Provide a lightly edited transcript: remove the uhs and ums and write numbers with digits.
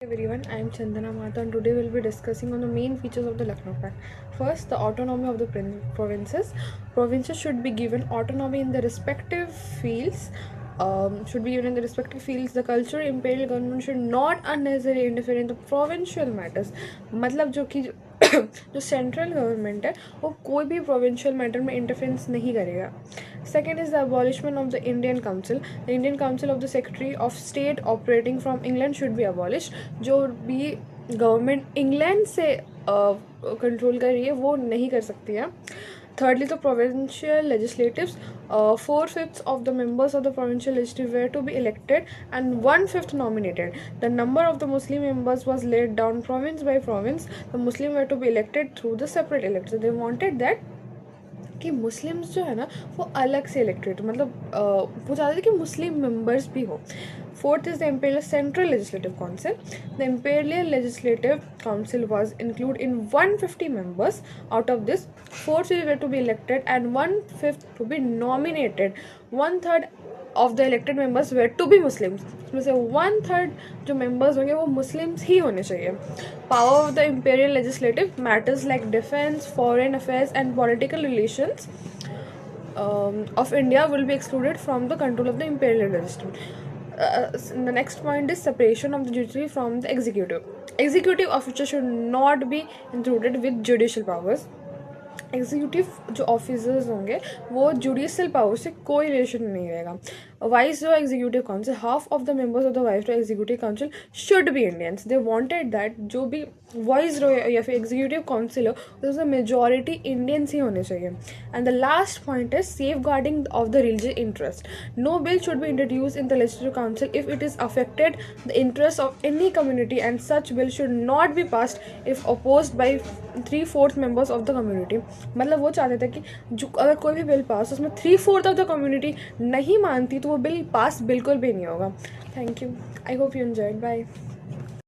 Everyone, I am Chandana Mata and today we'll be discussing on the main features of the Lucknow Pact. First, the autonomy of the provinces. Provinces should be given autonomy in their respective fields. The cultural imperial government should not unnecessarily interfere in the provincial matters. मतलब जो कि जो central government है वो कोई भी provincial matter में interference नहीं करेगा. Second is the abolishment of the Indian council. The Indian council of the secretary of state operating from England should be abolish. जो भी गवर्नमेंट इंग्लैंड से कंट्रोल कर रही है वो नहीं कर सकती है. Thirdly, the provincial legislatives, 4/5 of the members of the provincial legislative were to be elected and 1/5 nominated. The number of the Muslim members was laid down province by province. The Muslim were to be elected through the separate elections. They wanted that कि Muslims जो है ना वो अलग से elected मतलब वो चाहते थे कि मुस्लिम मेंबर्स भी हो. Fourth is the imperial central legislative council. The imperial legislative council was include in 150 members. Out of this, 4 were to be elected and 1/5 to be nominated. 1/3 of the elected members were to be Muslims. उसमें से 1/3 जो members होंगे वो Muslims ही होने चाहिए. Power of the imperial legislative matters like defence, foreign affairs and political relations of India will be excluded from the control of the imperial legislature. The next point is separation of the judiciary from the executive. Executive officers should not be included with judicial powers. Executive जो officers होंगे वो judicial power से कोई relation नहीं रहेगा. Vice Roy executive council, half of the members of the vice Roy executive council should be Indians. They wanted that जो भी vice Roy या फिर एग्जीक्यूटिव काउंसिल हो उसमें मेजॉरिटी इंडियंस ही होने चाहिए. एंड द लास्ट पॉइंट है safeguarding of the religious interest. No bill should be introduce in the legislative council if it is affected the interest of any community and such bill should not be passed if opposed by 3/4 members of the community. मतलब वो चाहते थे कि जो अगर कोई भी bill pass उसमें 3/4 ऑफ द कम्युनिटी नहीं मानती तो वो बिल पास बिल्कुल भी नहीं होगा. Thank you. I hope you enjoyed. Bye.